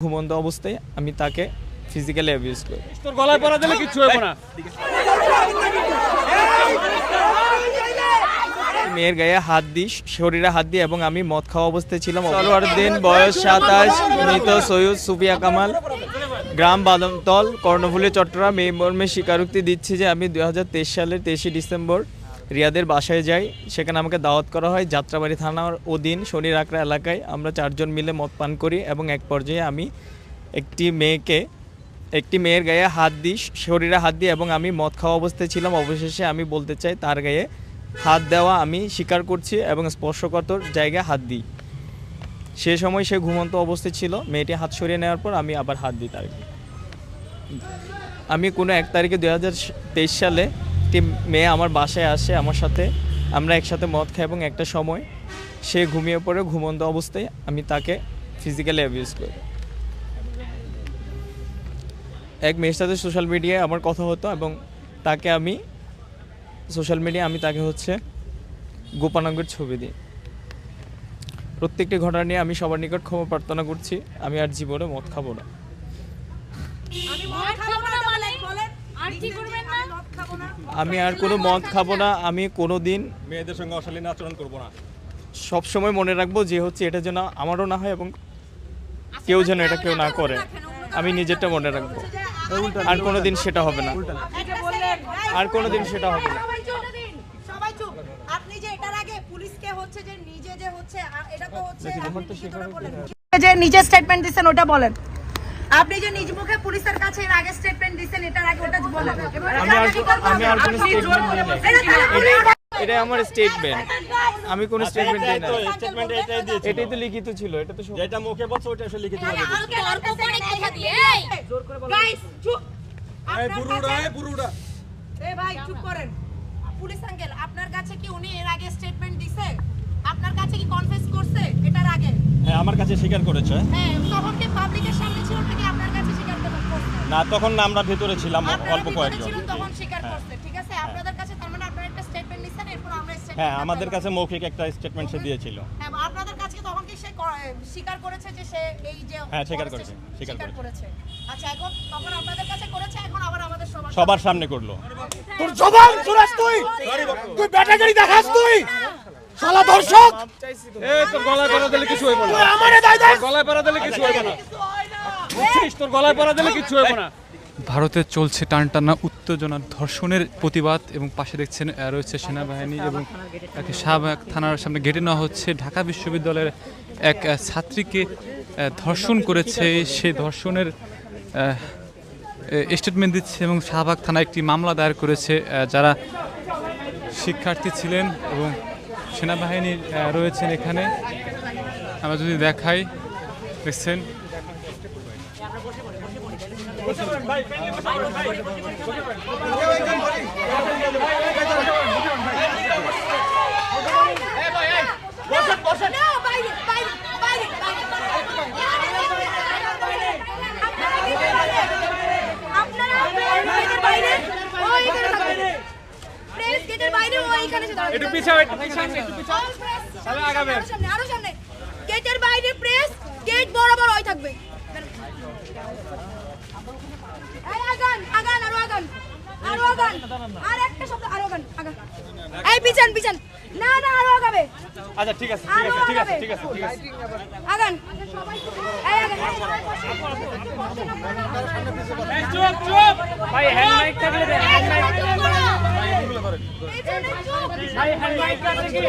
ঘুমন্ত অবস্থায় আমি তাকে ফিজিক্যালি অ্যাবিউজ করি। তোর গলায় পড়া দিলে কিচ্ছু হবে না। মেয়ের গায়ে হাত দিই, শরীরে হাত দিই এবং আমি মদ খাওয়া অবস্থায় ছিলাম। সলোয়ারউদ্দিন, বয়স 27, মৃত সৈয়দ সুফিয়া কামাল, গ্রাম বাদামতল, কর্ণফুলী, চট্টগ্রাম। এই মর্মে স্বীকারোক্তি দিচ্ছি যে আমি 2023 সালের 23 ডিসেম্বর রিয়াদের বাসায় যাই। সেখানে আমাকে দাওয়াত করা হয় যাত্রাবাড়ি থানার অধীন শনির আকড়া এলাকায়। আমরা 4 জন মিলে মদ পান করি এবং এক পর্যায়ে আমি একটি মেয়ের গায়ে হাত দিই, শরীরে হাত দিই এবং আমি মদ খাওয়া অবস্থায় ছিলাম। অবশেষে আমি বলতে চাই তার গায়ে হাত দেওয়া আমি স্বীকার করছি এবং স্পর্শকাতর জায়গায় হাত দিই। সে সময় সে ঘুমন্ত অবস্থায় ছিল। মেয়েটি হাত সরিয়ে নেওয়ার পর আমি আবার হাত দিই তাকে। আমি কোনো 1 তারিখে 2023 সালে একটি মেয়ে আমার বাসায় আসে আমার সাথে, আমরা একসাথে মদ খাই এবং একটা সময় সে ঘুমিয়ে পড়ে। ঘুমন্ত অবস্থায় আমি তাকে ফিজিক্যালি অ্যাবিউজ করি। এক মেয়ের সাথে সোশ্যাল মিডিয়ায় আমার কথা হতো এবং তাকে আমি সোশ্যাল মিডিয়ায় তাকে গোপনাঙ্গের ছবি দিই। প্রত্যেকটি ঘটনা নিয়ে আমি সবার নিকট ক্ষমা প্রার্থনা করছি। আমি আর জীবনে মদ খাবো না। আমি আর কোনো মদ খাবো না। আমি কোনো দিন মেয়েদের সঙ্গে অশালীন আচরণ করব না। সবসময় মনে রাখবো যে এটা যেন আমারও না হয় এবং কেউ যেন এটা কেউ না করে। আমি নিজেরটা মনে রাখবো। আর কোনো দিন সেটা হবে না। আর কোনো দিন সেটা হবে না। আপনি যে এটার আগে পুলিশকে যে নিজে যে এটা তো যে নিজে স্টেটমেন্ট দিবেন ওটা বলেন। আপনি যে নিজ মুখে পুলিশের কাছে এর আগে স্টেটমেন্ট দিবেন এটার আগে ওটা বলেন। আমি আর কোনো স্টেটমেন্ট দিই না। এটা আমার স্টেটমেন্ট। আমি কোনো স্টেটমেন্ট দিই না। স্টেটমেন্ট এটাই দিয়েছি। এটাই তো লিখিত ছিল। এটা তো যেটা মুখে বলছো ওটা আসলে লিখিত ভাবে দিয়েছি। গাইস চুপ। এই বুড়ুড়া। এই ভাই চুপ করেন। পুলিশ আঙ্কেল আপনার কাছে কি উনি এর আগে স্টেটমেন্ট দিছে? আপনার কাছে কি কনফেস করছে এটার আগে? হ্যাঁ, আমার কাছে স্বীকার করেছে। হ্যাঁ, তখন কি পাবলিকের সামনে ছিল নাকি আপনার কাছে স্বীকার করছে? না, তখন না, আমরা ভিতরে ছিলাম অল্প কয়েকজন। তখন স্বীকার করছে। ঠিক আছে, আপনাদের কাছে তার মানে আপনারা একটা স্টেটমেন্ট নিছেন, এরপর আমরা স্টেটমেন্ট। হ্যাঁ, আমাদের কাছে মৌখিক একটা স্টেটমেন্ট সে দিয়েছিল। হ্যাঁ, আপনাদের কাছে তখন কি সে স্বীকার করেছে যে সে এই যে হ্যাঁ, স্বীকার করেছে। আচ্ছা, এখন তখন আপনাদের কাছে করেছে, এখন আবার আমাদের সবার সামনে করলো। তোর জবান চুরাস তুই ব্যাটাগিরি দেখাস তুই শালা দর্শক। এই তোর গলায় পড়া দিলে কিছু হইব না। তুই আমারে দাই দে। গলায় পড়া দিলে কিছু হইব না। বুঝছিস, তোর গলায় পড়া দিলে কিছু হইব না। ভারতে চলছে টানটানা উত্তেজনা, ধর্ষণের প্রতিবাদ এবং পাশে দেখছেন রয়েছে সেনাবাহিনী এবং শাহবাগ থানার সামনে গেটে নেওয়া হচ্ছে। ঢাকা বিশ্ববিদ্যালয়ের এক ছাত্রীকে ধর্ষণ করেছে, সেই ধর্ষণের স্টেটমেন্ট দিচ্ছে এবং শাহবাগ থানায় একটি মামলা দায়ের করেছে যারা শিক্ষার্থী ছিলেন এবং সেনাবাহিনী রয়েছেন এখানে। আমরা যদি দেখাই, দেখছেন একটু পিছাও, একটু আগাবে। আরো সামনে গেটের বাইরে প্রেস, গেট বরাবর ওই থাকবে। এই আগান আরো আগান আর একটা শব্দ আরো আগান। এই পিছন না আরো আগাবে। আচ্ছা, ঠিক আছে। আগান এই আগান। চুপ ভাই, হ্যান্ড মাইক থাকলে দে, হ্যান্ড মাইক। ভাই, হ্যান্ড মাইক আছে কি?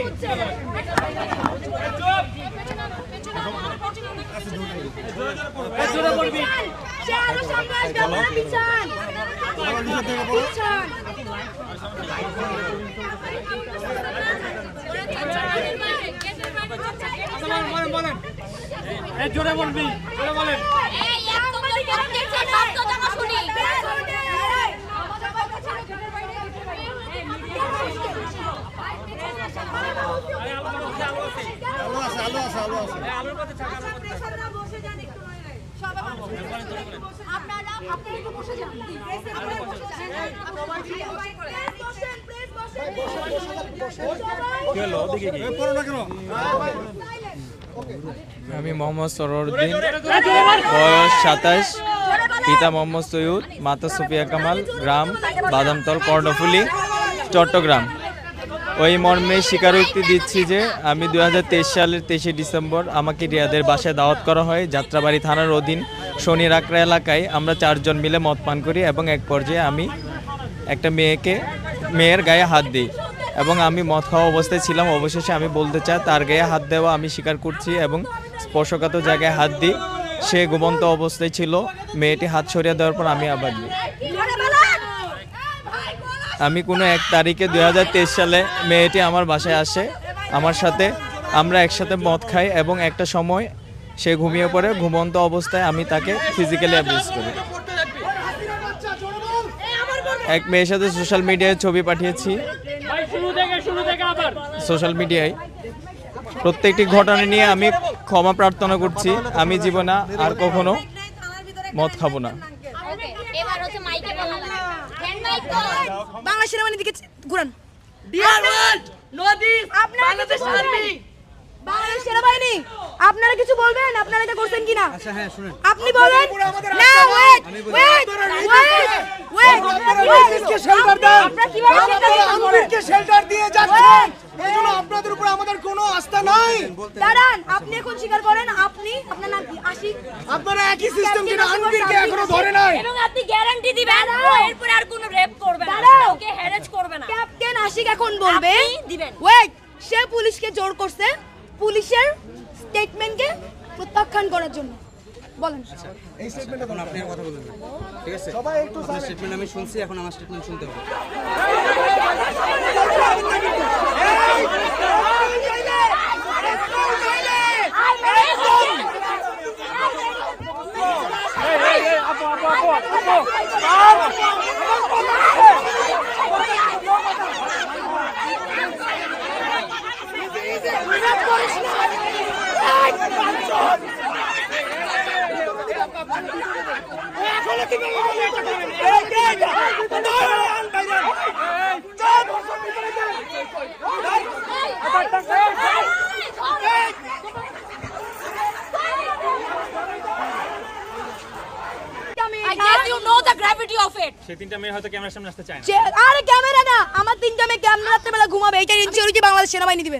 চুপ। জোরে পড়বি। সে আরো সামনে আসবে, আপনারা পিছন। বলেন। এই জোরে বলবি, জোরে বলেন। এই একদম দেখছেন শব্দ জানা শুনি। আপনারা একটু বসে যান। কি হলো? দেখি কি? আমি মোহাম্মদ সরোয়ারউদ্দিন, বয়স 27, পিতা মোহাম্মদ সৈয়দ, মাতা সুফিয়া কামাল, গ্রাম বাদামতল, কর্ণফুলী, চট্টগ্রাম। ওই মর্মে স্বীকারোক্তি দিচ্ছি যে আমি 2023 সালের 23শে ডিসেম্বর আমাকে রিয়াদের বাসায় দাওয়াত করা হয় যাত্রাবাড়ি থানার অধীন শনির আকড়া এলাকায়। আমরা 4 জন মিলে মদ পান করি এবং এক পর্যায়ে আমি একটা মেয়ের গায়ে হাত দিই এবং আমি মদ খাওয়া অবস্থায় ছিলাম। অবশেষে আমি বলতে চাই তার গায়ে হাত দেওয়া আমি স্বীকার করছি এবং স্পর্শকাতর জায়গায় হাত দিই। সে ঘুমন্ত অবস্থায় ছিল। মেয়েটি হাত সরিয়ে দেওয়ার পর আমি আবার দিই। আমি কোনো এক তারিখে 2023 সালে মেয়েটি আমার বাসায় আসে আমার সাথে। আমরা একসাথে মদ খাই এবং একটা সময় সে ঘুমিয়ে পড়ে। ঘুমন্ত অবস্থায় আমি তাকে ফিজিক্যালি অ্যাবিউজ করি। এক মেয়ের সাথে সোশ্যাল মিডিয়ায় ছবি পাঠিয়েছি। সোশ্যাল মিডিয়ায় প্রত্যেকটি ঘটনা নিয়ে আমি ক্ষমা প্রার্থনা করছি। আমি জীবনে আর কখনো মদ খাবো না। বাংলা সেনাবাহিনীর দিকে ঘুরান। বাংলাদেশ সেনাবাহিনী, আপনারা কিছু বলবেন? আপনারা এটা করছেন কিনা? আপনি বলেন না। শেল্টার দিয়ে যাচ্ছেন, এজন্য আপনাদের উপর আমাদের কোনো আস্থা নাই। দাঁড়ান, আপনি এখন স্বীকার করেন। আপনার নাম কি? আশিক। আপনারা একই সিস্টেম যেটা আনবিরকে এখনো ধরে নাই। এবং আপনি গ্যারান্টি দিবেন এরপরে আর কোনো রেপ করবে না, ওকে হ্যারাস করবে না। ক্যাপ্টেন আশিক এখন বলবে আপনি দিবেন। ওয়েট, সে পুলিশকে জোর করছে পুলিশের স্টেটমেন্টকে প্রত্যাখ্যান করার জন্য। বলেন। এই স্টেটমেন্টে কোন আপনি কথা বলবেন না, ঠিক আছে? সবাই একটু স্টেটমেন্ট আমি শুনছি, এখন আমার স্টেটমেন্ট শুনতে হবে। I guess you know the gravity of it. সেই তিনটা মেয়ে হয়তো ক্যামেরার সামনে আসতে চায় না। আরে ক্যামেরা না, আমার 3টা মেয়ে ক্যামেরা রাত্রে বেলা ঘুমাবে। এইটা ইনসিকিউরিটি বাংলাদেশ সেনাবাহিনী দিবে।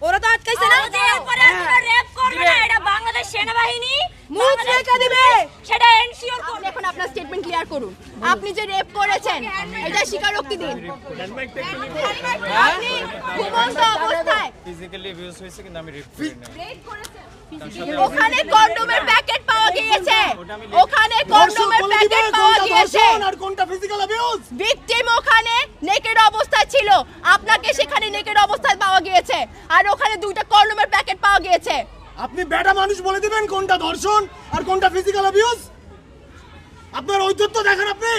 ওরা তো আটকাইছে না। ওদের এরপরে আর কোনো রেপ করবে না, এটা বাংলাদেশ সেনাবাহিনী মুখ রেখে দিবে। সেটা এনশিওর করবে। এখন আপনার স্টেটমেন্ট ক্লিয়ার করুন। আপনি যে রেপ করেছেন এটা স্বীকারোক্তি দিন। আপনি ঘুমন্ত অবস্থায় ফিজিক্যালি অ্যাবিউজ হয়েছে কিন্তু আমি রেপ করি না। ওখানে কন্ডোমের প্যাকেট পাওয়া গিয়েছে। ওখানে কন্ডোমের প্যাকেট পাওয়া গিয়েছে। আর কোনটা ফিজিক্যাল অ্যাবিউজ? ভিকটিম ওখানে নেকেড অবস্থায় ছিল, আপনাকে সেখানে নেকেড অবস্থায় পাওয়া গিয়েছে। আর ওখানে 2টা কন্ডোমের প্যাকেট পাওয়া গিয়েছে। আপনি বেটা মানুষ বলে দিবেন কোনটা ধর্ষণ আর কোনটা ফিজিক্যাল অ্যাবিউজ? আপনার ঔদ্ধত্য দেখেন আপনি।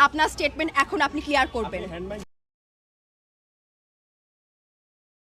আপনার স্টেটমেন্ট এখন আপনি ক্লিয়ার করবেন।